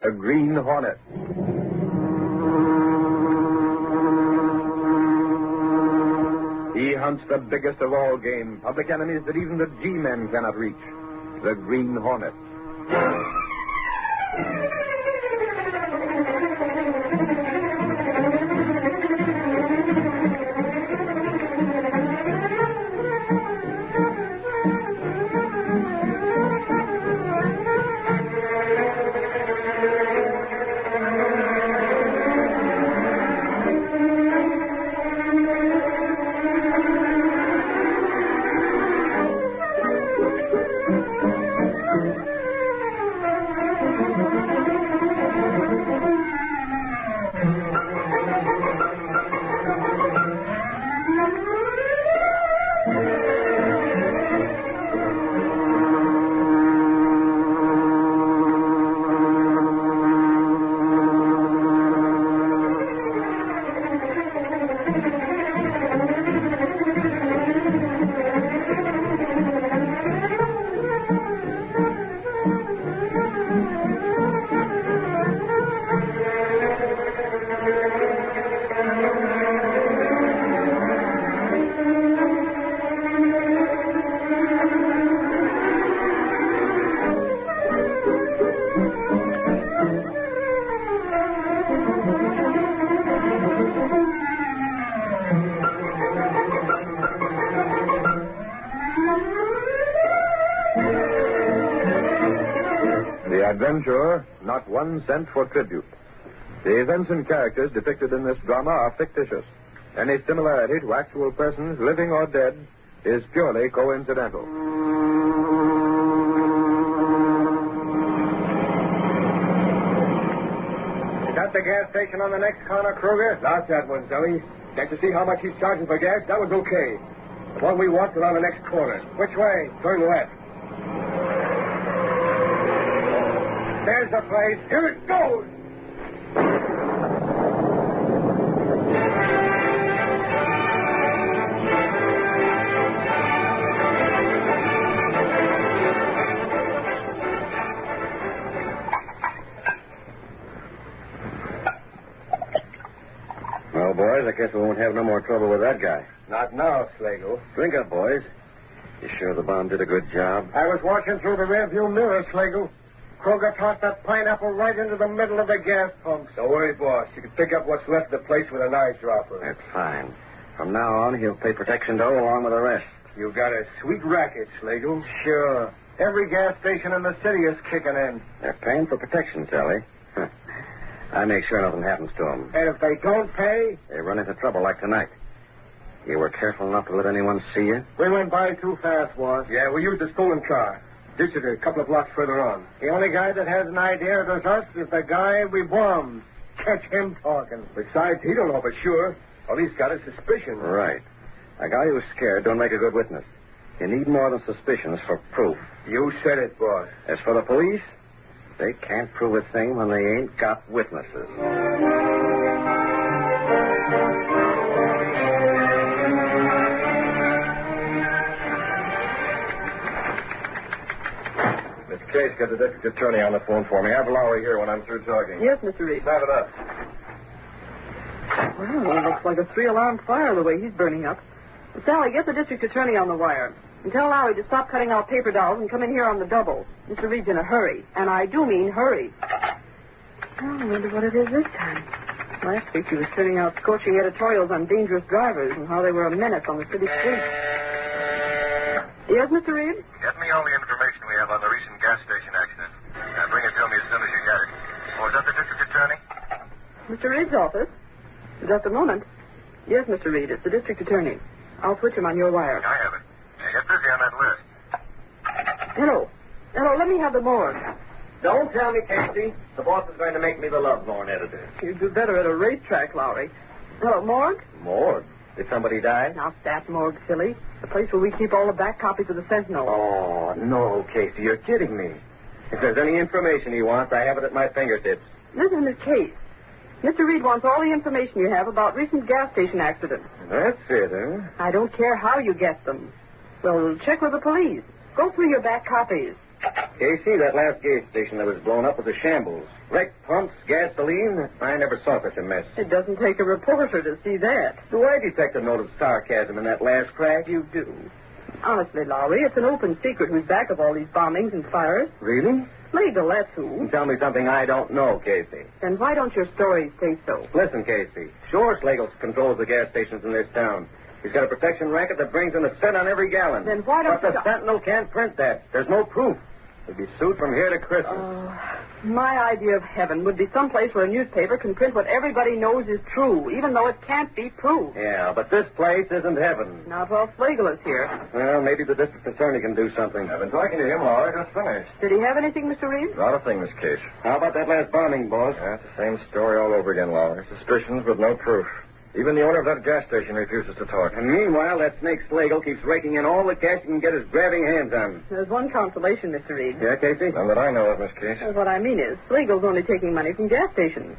a Green Hornet. He hunts the biggest of all game, public enemies that even the G-men cannot reach, the Green Hornet. Adventurer, not 1 cent for tribute. The events and characters depicted in this drama are fictitious. Any similarity to actual persons, living or dead, is purely coincidental. Is that the gas station on the next corner, Kruger? Not that one, Zelly. Can't you see how much he's charging for gas? That was okay. The one we want is on the next corner. Which way? Turn left. There's the place. Here it goes! Well, boys, I guess we won't have no more trouble with that guy. Not now, Slagle. Drink up, boys. You sure the bomb did a good job? I was watching through the rearview mirror, Slagle. Kruger tossed that pineapple right into the middle of the gas pump. Don't worry, boss. You can pick up what's left of the place with an eyedropper. That's fine. From now on, he'll pay protection dough along with the rest. You got a sweet racket, Slagle. Sure. Every gas station in the city is kicking in. They're paying for protection, Sally. I make sure nothing happens to them. And if they don't pay? They run into trouble like tonight. You were careful enough to let anyone see you? We went by too fast, boss. Yeah, we used a stolen car. Ditched it a couple of blocks further on. The only guy that has an idea of us is the guy we bombed. Catch him talking. Besides, he don't know for sure. All he's got is suspicion. Right. A guy who's scared don't make a good witness. You need more than suspicions for proof. You said it, boss. As for the police, they can't prove a thing when they ain't got witnesses. Case, get the district attorney on the phone for me. Have Lowry here when I'm through talking. Yes, Mr. Reid. Snap it up. Well, it looks like a 3-alarm fire the way he's burning up. Sally, get the district attorney on the wire. And tell Lowry to stop cutting out paper dolls and come in here on the double. Mr. Reid's in a hurry. And I do mean hurry. Oh, I wonder what it is this time. Last week he was turning out scorching editorials on dangerous drivers and how they were a menace on the city streets. Yes, Mr. Reid? Get me all the information we have on the recent gas station accident. Bring it to me as soon as you get it. Oh, is that the district attorney? Mr. Reid's office? Just a moment. Yes, Mr. Reid, it's the district attorney. I'll switch him on your wire. I have it. Get busy on that list. Hello. Hello, let me have the morgue. Don't tell me, Casey. The boss is going to make me the lovelorn editor. You'd do better at a racetrack, Lowry. Hello, morgue? Morgue? Did somebody die? Not that morgue, silly. The place where we keep all the back copies of the Sentinel. Oh, no, Casey, you're kidding me. If there's any information he wants, I have it at my fingertips. Listen to this case. Mr. Reid wants all the information you have about recent gas station accidents. That's it, huh? I don't care how you get them. Well, check with the police. Go through your back copies. Casey, that last gas station that was blown up was a shambles. Wrecked pumps, gasoline. I never saw such a mess. It doesn't take a reporter to see that. Do I detect a note of sarcasm in that last crack? You do. Honestly, Lowry, it's an open secret who's back of all these bombings and fires. Really? Legal, that's who. Tell me something I don't know, Casey. Then why don't your stories say so? Listen, Casey. Sure, Slagle controls the gas stations in this town. He's got a protection racket that brings in a cent on every gallon. Then why don't But the Sentinel can't print that. There's no proof. He'll be sued from here to Christmas. My idea of heaven would be someplace where a newspaper can print what everybody knows is true, even though it can't be proved. Yeah, but this place isn't heaven. Not while Slagle is here. Well, maybe the district attorney can do something. I've been talking to him, Lowry. Just finished. Did he have anything, Mr. Reid? Not a thing, Miss Case. How about that last bombing, boss? That's the same story all over again, Lowry. Suspicions, but no proof. Even the owner of that gas station refuses to talk. And meanwhile, that snake Slagle keeps raking in all the cash he can get his grabbing hands on. There's one consolation, Mr. Reid. Yeah, Casey? None that I know of, Miss Case. What I mean is, Slagle's only taking money from gas stations.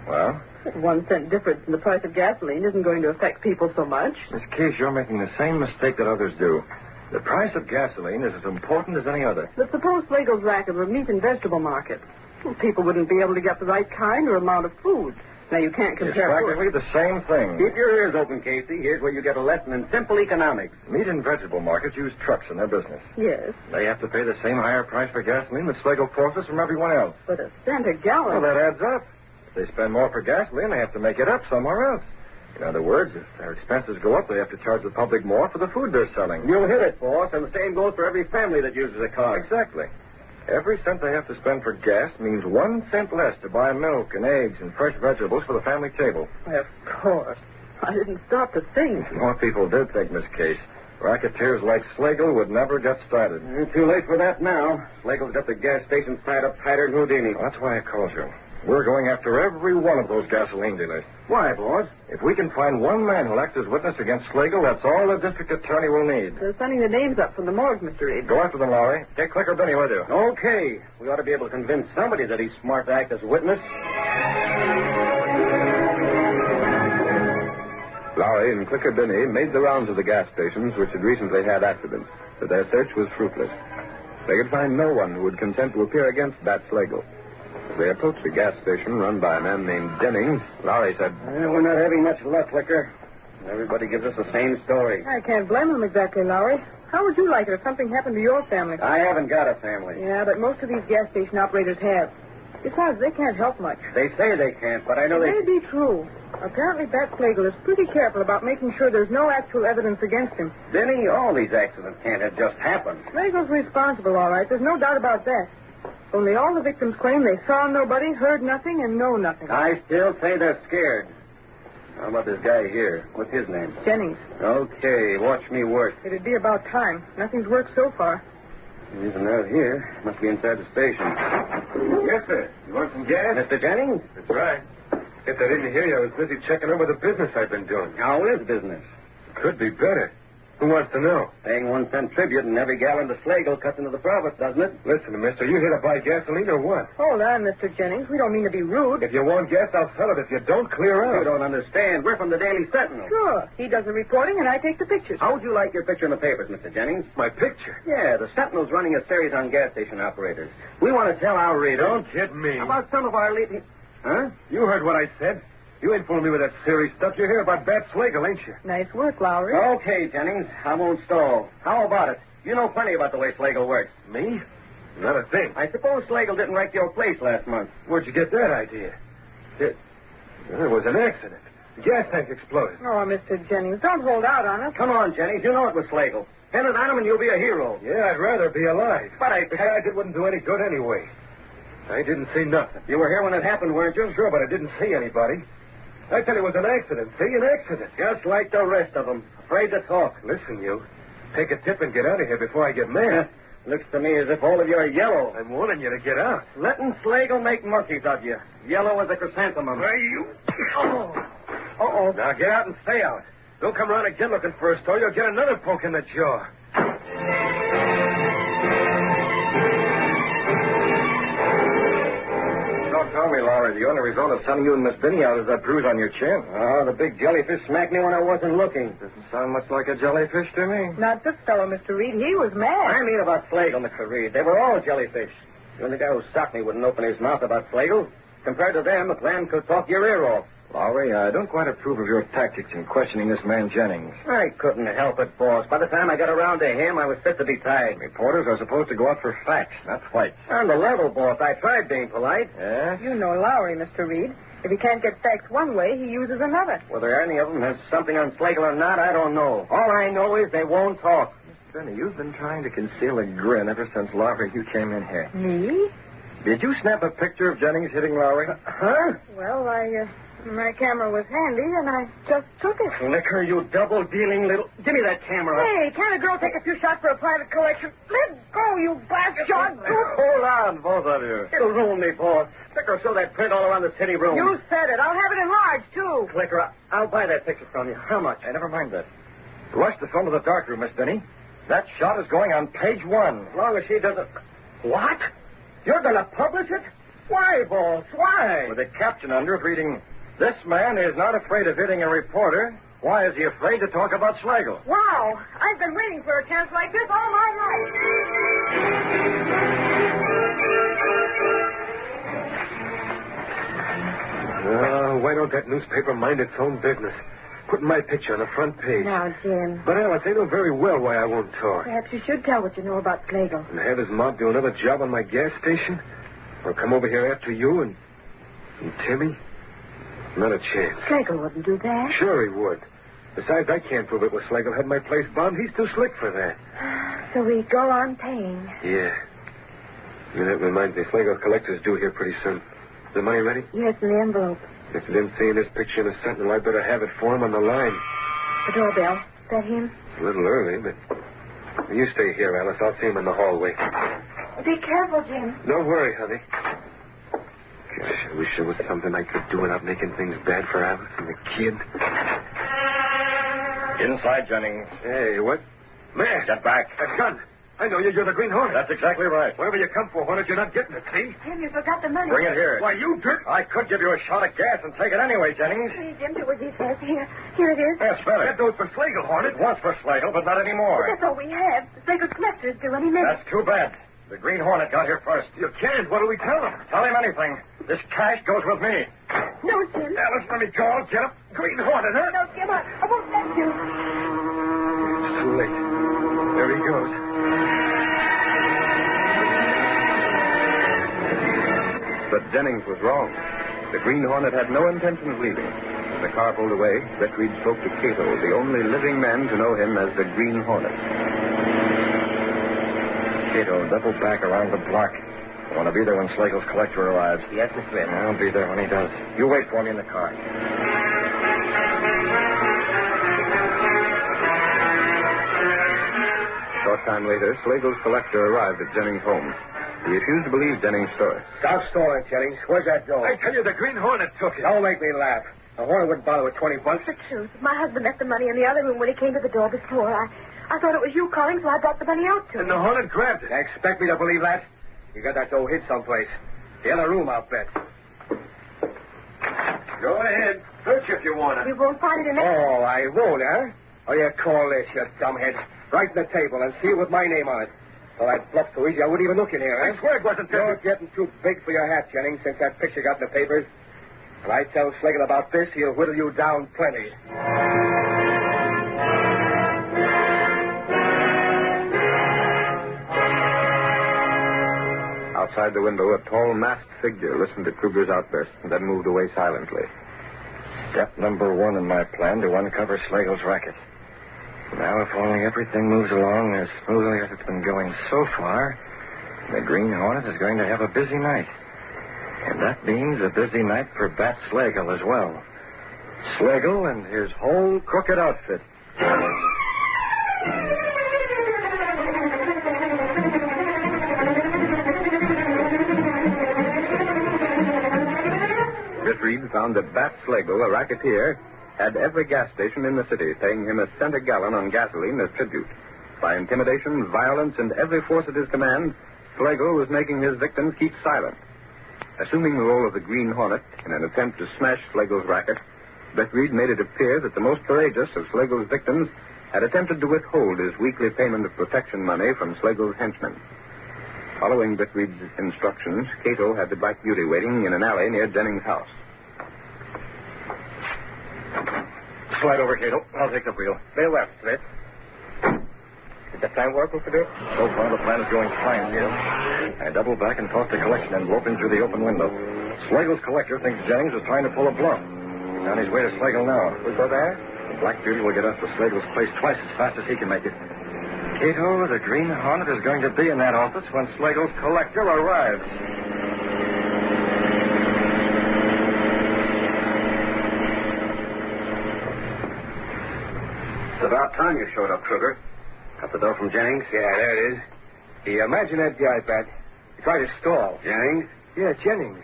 Well? 1 cent difference in the price of gasoline isn't going to affect people so much. Miss Case, you're making the same mistake that others do. The price of gasoline is as important as any other. But suppose Slagle's racket were meat and vegetable market. Well, people wouldn't be able to get the right kind or amount of food. Now, you can't It's compare... practically the same thing. Keep your ears open, Casey. Here's where you get a lesson in simple economics. Meat and vegetable markets use trucks in their business. Yes, They have to pay the same higher price for gasoline that Slagle forces from everyone else. but a cent a gallon... Well, that adds up. If they spend more for gasoline, they have to make it up somewhere else. In other words, if their expenses go up, they have to charge the public more for the food they're selling. You'll hit it, boss, and the same goes for every family that uses a car. Exactly. Every cent they have to spend for gas means 1 cent less to buy milk and eggs and fresh vegetables for the family table. Why, of course. I didn't stop to think. More people did think, Miss Case. Racketeers like Slagle would never get started. Too late for that now. Slagle's got the gas stations tied up tighter than Houdini. Well, that's why I called you. We're going after every one of those gasoline dealers. Why, boss? If we can find one man who'll act as witness against Slagle, that's all the district attorney will need. They're sending the names up from the morgue, Mr. Reid. Go after them, Lowry. Take Clicker Benny with you. Okay. We ought to be able to convince somebody that he's smart to act as witness. Lowry and Clicker Benny made the rounds of the gas stations which had recently had accidents, but their search was fruitless. They could find no one who would consent to appear against Bat Slagle. As they approached a gas station run by a man named Jennings, Lowry said, We're not having much luck, Clicker. Everybody gives us the same story. I can't blame them exactly, Lowry. How would you like it if something happened to your family? I haven't got a family. Yeah, but most of these gas station operators have. Besides, they can't help much. They say they can't, but I know It may be true. Apparently, Bat Slagle is pretty careful about making sure there's no actual evidence against him. Benny, all these accidents can't have just happened. Slagle's responsible, all right. There's no doubt about that. Only all the victims claim they saw nobody, heard nothing, and know nothing. I still say they're scared. How about this guy here? What's his name? Jennings. Okay, watch me work. It'd be about time. Nothing's worked so far. He isn't out here. Must be inside the station. Yes, sir. You want some gas? Mr. Jennings? That's right. Guess I didn't hear you. I was busy checking over the business I've been doing. How is business? Could be better. Who wants to know? Paying 1 cent tribute and every gallon to Slagle cuts into the profit, doesn't it? Listen, mister, you here to buy gasoline or what? Hold on, Mr. Jennings. We don't mean to be rude. If you want gas, I'll sell it. If you don't, clear You out. don't understand. We're from the Daily Sentinel. Sure. He does the reporting, and I take the pictures. How would you like your picture in the papers, Mr. Jennings? My picture. Yeah, the Sentinel's running a series on gas station operators. We want to tell our readers... Don't kid me. How about some of our leading... Huh? You heard what I said. You ain't fooling me with that serious stuff. You're here about Bat Slagle, ain't you? Nice work, Lowry. Okay, Jennings. I won't stall. How about it? You know plenty about the way Slagle works. Me? Not a thing. I suppose Slagle didn't wreck your place last month. Where'd you get that idea? There was an accident. The gas tank exploded. Oh, Mr. Jennings, don't hold out on us. Come on, Jennings. You know it was Slagle. Pin it on him and you'll be a hero. Yeah, I'd rather be alive. But Besides, it wouldn't do any good anyway. I didn't see nothing. You were here when it happened, weren't you? Sure, but I didn't see anybody. I tell you, it was an accident. See, an accident. Just like the rest of them. Afraid to talk. Listen, you. Take a tip and get out of here before I get mad. Looks to me as if all of you are yellow. I'm warning you to get out. Letting Slagle make monkeys of you. Yellow as a chrysanthemum. Why, you... Uh-oh. Now get out and stay out. Don't come around again looking for a store. You'll get another poke in the jaw. told me, Lowry, the only result of sending you and Miss Binney out is that bruise on your chin. Oh, the big jellyfish smacked me when I wasn't looking. Doesn't sound much like a jellyfish to me. Not this fellow, Mr. Reid. He was mad. I mean about Slagle, Mr. Reid. They were all jellyfish. Even the guy who socked me wouldn't open his mouth about Slagle. Compared to them, the plan could talk your ear off. Lowry, I don't quite approve of your tactics in questioning this man Jennings. I couldn't help it, boss. By the time I got around to him, I was fit to be tied. Reporters are supposed to go out for facts, not fights. On the level, boss. I tried being polite. Yeah? You know Lowry, Mr. Reid. If he can't get facts one way, he uses another. Whether any of them has something on Slagle or not, I don't know. All I know is they won't talk. Benny, you've been trying to conceal a grin ever since Lowry, you came in here. Me? Did you snap a picture of Jennings hitting Lowry? Huh? Well, my camera was handy, and I just took it. Liquor, you double-dealing little... Give me that camera. Hey, can't a girl take a few shots for a private collection? Let go, you bastard! Hold on, both of you. It'll ruin me, boss. Liquor, show that print all around the city room. You said it. I'll have it enlarged, too. Liquor, I'll buy that picture from you. How much? Hey, never mind that. Rush the film to the darkroom, Miss Binney. That shot is going on page 1. As long as she doesn't... What? You're going to publish it? Why, boss? Why? With a caption under it reading, "This man is not afraid of hitting a reporter. Why is he afraid to talk about Slagle?" Wow. I've been waiting for a chance like this all my life. Why don't that newspaper mind its own business? Putting my picture on the front page. Now, Jim. But, Alice, they know very well why I won't talk. Perhaps you should tell what you know about Slagle. And have his mob do another job on my gas station? Or come over here after you and Timmy? Not a chance. Slagle wouldn't do that. Sure he would. Besides, I can't prove it was Slagle had my place bombed. He's too slick for that. So we go on paying. Yeah. That reminds me, Slagle's collector's due here pretty soon. Is the money ready? Yes, in the envelope. If you didn't see this picture in the Sentinel, I'd better have it for him on the line. The doorbell. Is that him? A little early, but... You stay here, Alice. I'll see him in the hallway. Be careful, Jim. Don't worry, honey. Gosh, I wish there was something I could do without making things bad for Alice and the kid. Inside, Jennings. Hey, what? Man! Get back. A gun! I know you. You're the Green Hornet. That's exactly right. Whatever you come for, Hornet, you're not getting it, see? Jim, you forgot the money. Bring it here. Why, you dirt! I could give you a shot of gas and take it anyway, Jennings. Please, Jim, do what he says. Here it is. Yes, spell That it. goes for Slagle, Hornet. It was for Slagle, but not But anymore. that's all we have. The Slagle collector's due any minute. That's too bad. The Green Hornet got here first. You can't. What do we tell him? Tell him anything. This cash goes with me. No, Jim. Alice, let me go. Get up. Green Hornet, huh? No, Jim, I won't let you. It's too late. There he goes. But Jennings was wrong. The Green Hornet had no intention of leaving. As the car pulled away, Britt Reid spoke to Cato, the only living man to know him as the Green Hornet. Cato, double back around the block. I want to be there when Slagle's collector arrives. Yes, Mr. Reid. I'll be there when he does. You wait for me in the car. Short time later, Slagle's collector arrived at Jennings' home. He refused to believe Jennings' story. Stop stalling, Jennings. Where's that door? I tell you, the Green Hornet took it. Don't make me laugh. The Hornet wouldn't bother with 20 bucks. The truth. My husband left the money in the other room when he came to the door before. I thought it was you calling, so I brought the money out to And him. the Hornet grabbed it. You expect me to believe that? You got that dough hid someplace. The other room, I'll bet. Go ahead. Search if you want it. You won't find it in there. Oh, I won't, huh? Oh, you call this, you dumbhead. Right in the table and seal with my name on it. Well, that bluff so easy, I wouldn't even look in here, I huh? swear it wasn't You're getting too big for your hat, Jennings, since that picture got in the papers. When I tell Slagle about this, he'll whittle you down plenty. Outside the window, a tall, masked figure listened to Kruger's outburst and then moved away silently. Step number 1 in my plan to uncover Slagle's racket. Now, if only everything moves along as smoothly as it's been going so far, the Green Hornet is going to have a busy night. And that means a busy night for Bat Slagle as well. Slagle and his whole crooked outfit. Britt Reid found that Bat Slagle, a racketeer, had every gas station in the city paying him a cent a gallon on gasoline as tribute. By intimidation, violence, and every force at his command, Slagle was making his victims keep silent. Assuming the role of the Green Hornet in an attempt to smash Slagle's racket, Britt Reid made it appear that the most courageous of Slagle's victims had attempted to withhold his weekly payment of protection money from Slagle's henchmen. Following Britt Reid's instructions, Cato had the Black Beauty waiting in an alley near Jennings' house. Slide over, Cato. I'll take the wheel. Stay left, Smith. Did the plan work, Mr. Duke? So far, the plan is going fine, Cato. I double back and toss the collection envelope in through the open window. Slagle's collector thinks Jennings is trying to pull a bluff. He's on his way to Slagle now. We go there? The Black Beauty will get us to Slagle's place twice as fast as he can make it. Cato, the Green Hornet is going to be in that office when Slagle's collector arrives. It's about time you showed up, Kruger. Got the dough from Jennings? Yeah, there it is. Imagine that guy, Bat. He tried to stall. Jennings? Yeah, Jennings.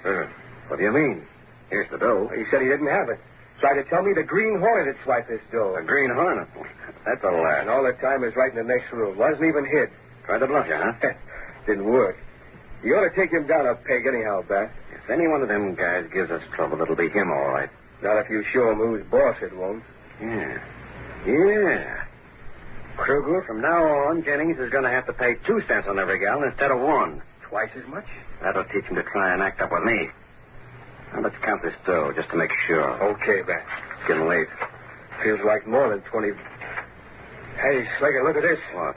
What do you mean? Here's the dough. He said he didn't have it. Tried to tell me the Green Hornet had swiped this dough. The Green Hornet? That's a laugh. And all the time is right in the next room. Wasn't even hid. Tried to bluff you, huh? Didn't work. You ought to take him down a peg anyhow, Bat. If any one of them guys gives us trouble, it'll be him, all right. Not if you show him who's boss, it won't. Yeah. Kruger, from now on, Jennings is going to have to pay 2 cents on every gallon instead of 1. Twice as much? That'll teach him to try and act up with me. Now, let's count this dough just to make sure. Okay, Bat. It's getting late. Feels like more than 20. Hey, Slager, look at this. What?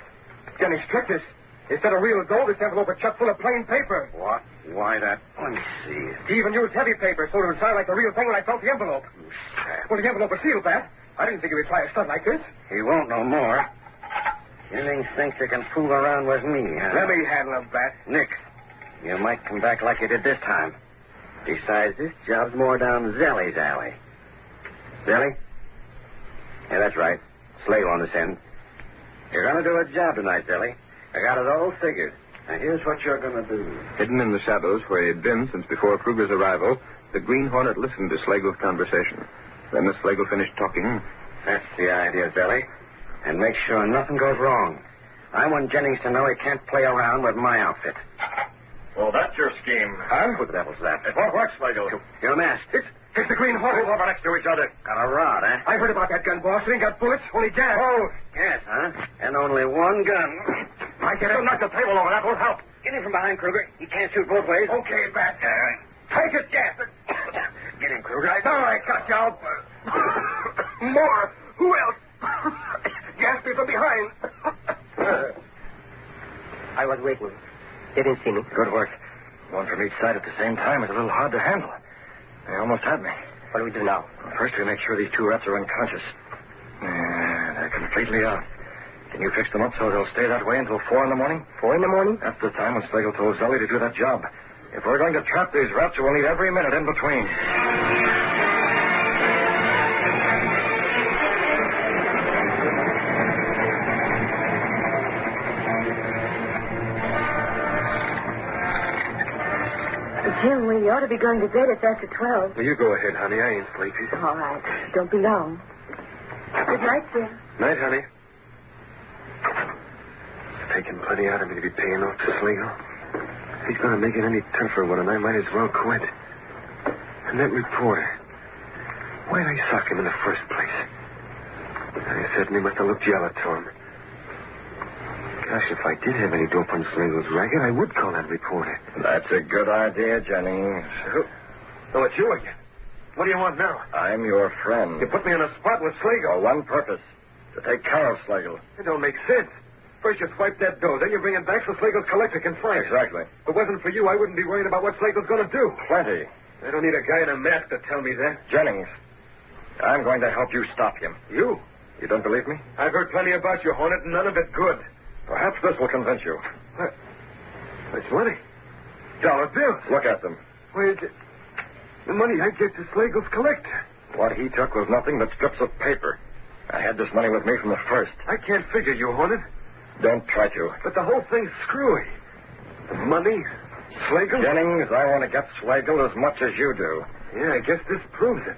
Jennings tricked us. Instead of real gold, this envelope is chock full of plain paper. What? Why that? Let me see. He even used heavy paper so it would sound like the real thing when I felt the envelope. Well, the envelope was sealed, Bat. I didn't think he would try a stunt like this. He won't no more. Jennings thinks he can fool around with me, huh? Let me handle him, Bat. Nick, you might come back like you did this time. Besides, this job's more down Zelly's alley. Zelly? Yeah, that's right. Slagle on this end. You're going to do a job tonight, Zelly. I got it all figured. Now, here's what you're going to do. Hidden in the shadows where he had been since before Kruger's arrival, the Green Hornet listened to Slagle's conversation. Then as Slagle finished talking... That's the idea, Zelly. And make sure nothing goes wrong. I want Jennings to know he can't play around with my outfit. Well, that's your scheme. Huh? Who the devil's that? It won't work, Slagle. You're masked. It's the Green Hornet. Move over next to each other. Got a rod, eh? I heard about that gun, boss. It ain't got bullets, only gas. Oh, gas, huh? And only one gun. I get it. Don't knock the table over. That won't help. Get him from behind, Kruger. He can't shoot both ways. Okay, Bat. Take it, gas. Get him, Kruger. All right, got you. More. Who else? Gas me from behind. I was waiting. They didn't see me. Good work. One from each side at the same time is a little hard to handle. They almost had me. What do we do now? First, we make sure these 2 rats are unconscious. They're completely out. Can you fix them up so they'll stay that way until 4 in the morning? 4 in the morning? That's the time when Slagle told Zelly to do that job. If we're going to trap these rats, we'll need every minute in between. Jim, we ought to be going to bed. It's after 12. Well, you go ahead, honey. I ain't sleepy. All right. Don't be long. Good night, Jim. Night, honey. Taking plenty out of me to be paying off to Slagle. If he's going to make it any tougher with him, I might as well quit. And that reporter, why'd I sock him in the first place? I certainly must have looked yellow to him. Gosh, if I did have any dope on Slagle's racket, I would call that reporter. That's a good idea, Jennings. Oh, it's you again. What do you want now? I'm your friend. You put me on a spot with For Slagle. one purpose. To take care of Slagle. It don't make sense. First you swipe that dough, then you bring it back so Slagle's collector can find it. Exactly. If it wasn't for you, I wouldn't be worrying about what Slagle's going to do. Plenty. I don't need a guy in a mask to tell me that. Jennings, I'm going to help you stop him. You? You don't believe me? I've heard plenty about you, Hornet, and none of it good. Perhaps this will convince you. That's money. Dollar bills. Look at them. Where's it? The money I get to Slagle's collector. What he took was nothing but strips of paper. I had this money with me from the first. I can't figure you, Hornet. Don't try to. But the whole thing's screwy. The money, Slagle. Jennings, I want to get Slagle as much as you do. Yeah, I guess this proves it.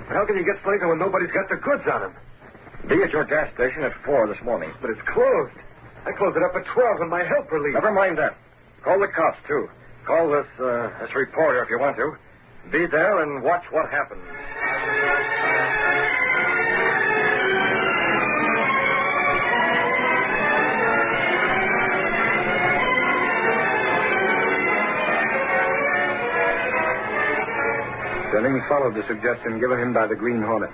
But how can you get Slagle when nobody's got the goods on him? Be at your gas station at 4 this morning. But it's closed. I closed it up at 12 when my helper leaves. Never mind that. Call the cops, too. Call this reporter if you want to. Be there and watch what happens. Jennings followed the suggestion given him by the Green Hornet.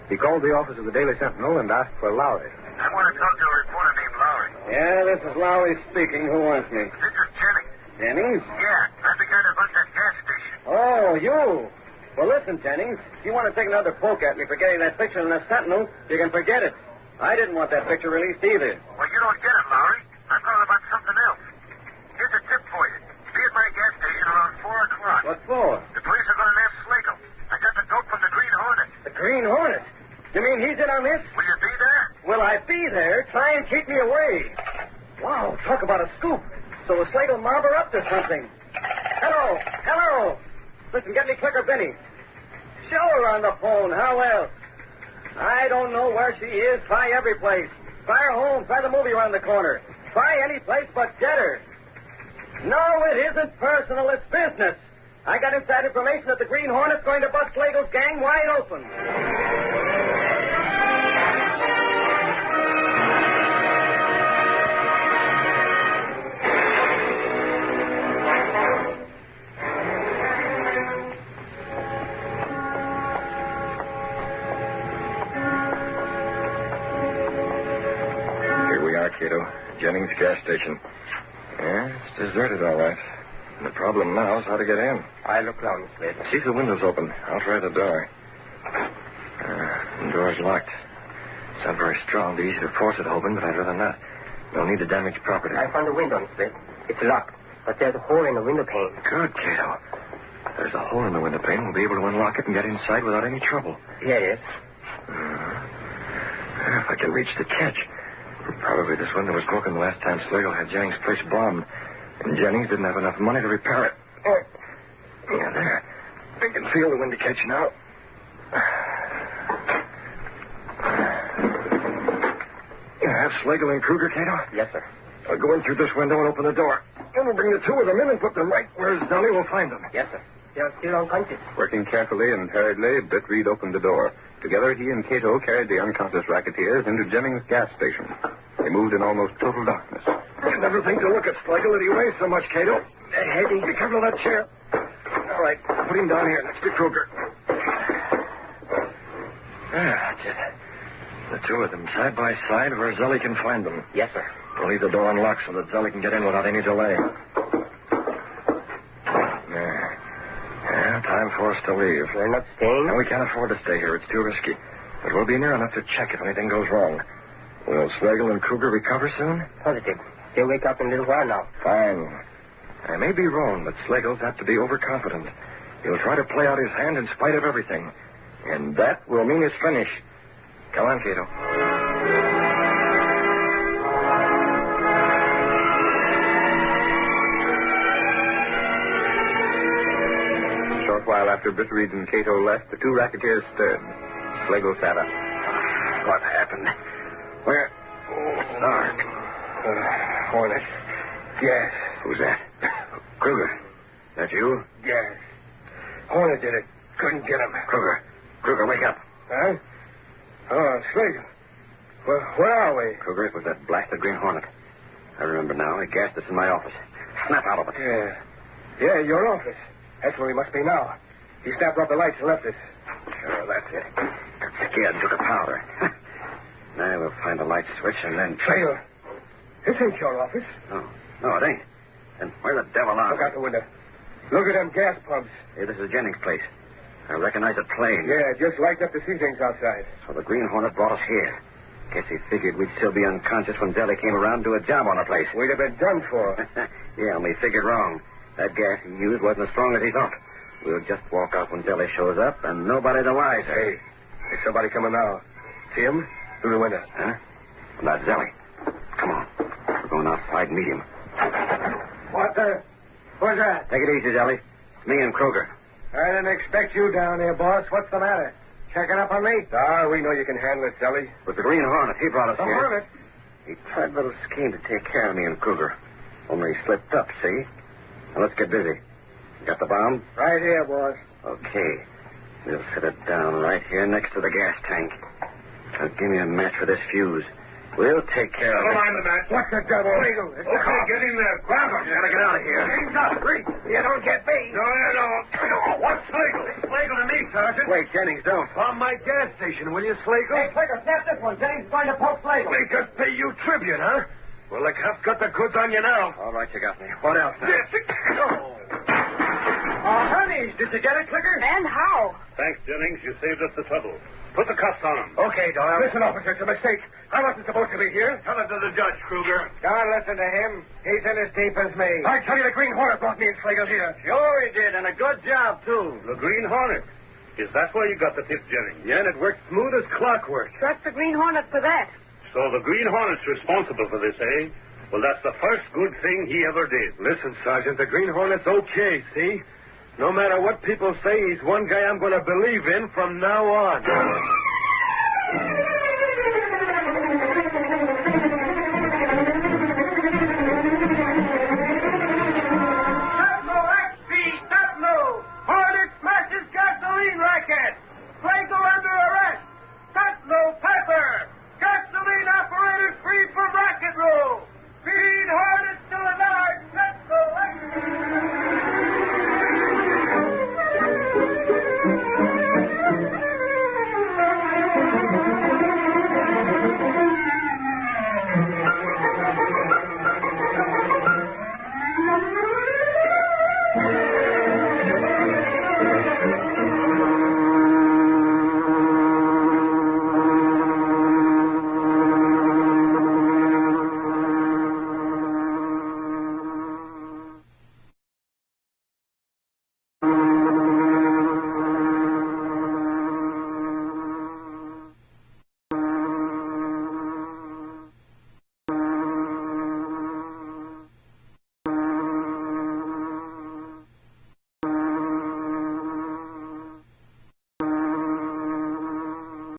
He called the office of the Daily Sentinel and asked for Lowry. I want to talk to a reporter named Lowry. Yeah, this is Lowry speaking. Who wants me? This is Jennings. Jennings? Yeah, I'm the guy that runs that gas station. Oh, you. Well, listen, Jennings. If you want to take another poke at me for getting that picture in the Sentinel, you can forget it. I didn't want that picture released either. Well, you don't get it, Lowry. I'm calling about something else. Here's a tip for you. Be at my gas station around 4 o'clock. What for? The police are going to nab Slagle. I got the dope from the Green Hornet. The Green Hornet? You mean he's in on this? Will you be there? Will I be there? Try and keep me away. Wow, talk about a scoop. So the Slagle mob are up to something. Hello. Listen, get me Clicker Benny. Show her on the phone. How else? I don't know where she is. Try every place. Try her home. Try the movie around the corner. Try any place but get her. No, it isn't personal. It's business. I got inside information that the Green Hornet's going to bust Slagle's gang wide open. Here we are, Cato. Jennings gas station. Yeah, it's deserted, all right. The problem now is how to get in. I look round, Slade. See if the window's open. I'll try the door. The door's locked. It's not very strong. It'd be easy to force it open, but I'd rather not. No need to damage property. I found the window, Slade. It's locked, but there's a hole in the window pane. Good, Cato. There's a hole in the window pane. We'll be able to unlock it and get inside without any trouble. Yes. If I can reach the catch. Probably this window was broken the last time Slagle had Jennings' place bombed. And Jennings didn't have enough money to repair it. Yeah, there. I can feel the window catch now. You have Slagle and Kruger, Cato? Yes, sir. I'll go in through this window and open the door. Then we'll bring the two of them in and put them right where Zelly will find them. Yes, sir. They're still unconscious. Working carefully and hurriedly, Britt Reid opened the door. Together, he and Cato carried the unconscious racketeers into Jennings' gas station. They moved in almost total darkness. I never think to look at Slagle that he weighs so much, Cato. Heavy. Be careful of that chair. All right, put him down here next to Kruger. That's it. The two of them side by side where Zelly can find them. Yes, sir. We'll leave the door unlocked so that Zelly can get in without any delay. There. Yeah, time for us to leave. We're not staying? No, we can't afford to stay here. It's too risky. But we'll be near enough to check if anything goes wrong. Will Slagle and Kruger recover soon? Positive. They'll wake up in a little while now. Fine. I may be wrong, but Slagle's apt to be overconfident. He'll try to play out his hand in spite of everything. And that will mean his finish. Come on, Cato. A short while after Britt Reid and Cato left, the two racketeers stirred. Slagle sat up. What happened? Where? Oh, dark. Hornet. Yes. Who's that? Kruger. That you? Yes. Hornet did it. Couldn't get him. Kruger, wake up. Huh? Oh, Slagle. Well, where are we? Kruger, it was that blasted Green Hornet. I remember now. He gassed us in my office. Snap out of it. Yeah, your office. That's where we must be now. He snapped off the lights and left us. Sure, that's it. Got scared and took a powder. Now we'll find a light switch and then... Slagle. This ain't your office. No, it ain't. Then where the devil are Look out the window. Look at them gas pumps. Hey, this is Jennings' place. I recognize a plane. Yeah, just lights up the sea things outside. So the Green Hornet brought us here. Guess he figured we'd still be unconscious when Zelly came around to do a job on the place. We'd have been done for. Yeah, only figured wrong. That gas he used wasn't as strong as he thought. We'll just walk out when Zelly shows up, and nobody the wiser. Hey, there's somebody coming now. See him? Through the window. Huh? Well, that's Zelly. Come on. We're going outside and meet him. What the? What's that? Take it easy, Zelly. It's me and Kruger. I didn't expect you down here, boss. What's the matter? Checking up on me? Ah, we know you can handle it, Zelly. With the Green Hornet, he brought us The here. Hornet? He tried a little scheme to take care of me and Kruger. Only he slipped up, see? Now, let's get busy. Got the bomb? Right here, boss. Okay. We'll set it down right here next to the gas tank. Now, give me a match for this fuse. We'll take care of it. Never mind the match. What's the devil? Okay, get in there. Grab him. Gotta get out of here. Hands up. You don't get me. No, you don't. What's Slagle? Slagle to me, Sergeant. Wait, Jennings, don't. On my gas station, will you, Slagle? Hey, Slagle, snap this one. Jennings is going to poke Slagle. Make us pay you tribute, huh? Well, the cop's got the goods on you now. All right, you got me. What else now? Honey, did you get it, Clicker? And how? Thanks, Jennings. You saved us the trouble. Put the cuffs on him. Okay, Doyle. Listen, officer, it's a mistake. I wasn't supposed to be here. Tell it to the judge, Kruger. Don't listen to him. He's in as deep as me. I tell you, the Green Hornet brought me and Slagle here. Sure he did, and a good job, too. The Green Hornet? Is that where you got the tip, Jennings? Yeah, and it worked smooth as clockwork. Trust the Green Hornet for that. So the Green Hornet's responsible for this, eh? Well, that's the first good thing he ever did. Listen, Sergeant, the Green Hornet's okay, see? No matter what people say, he's one guy I'm going to believe in from now on.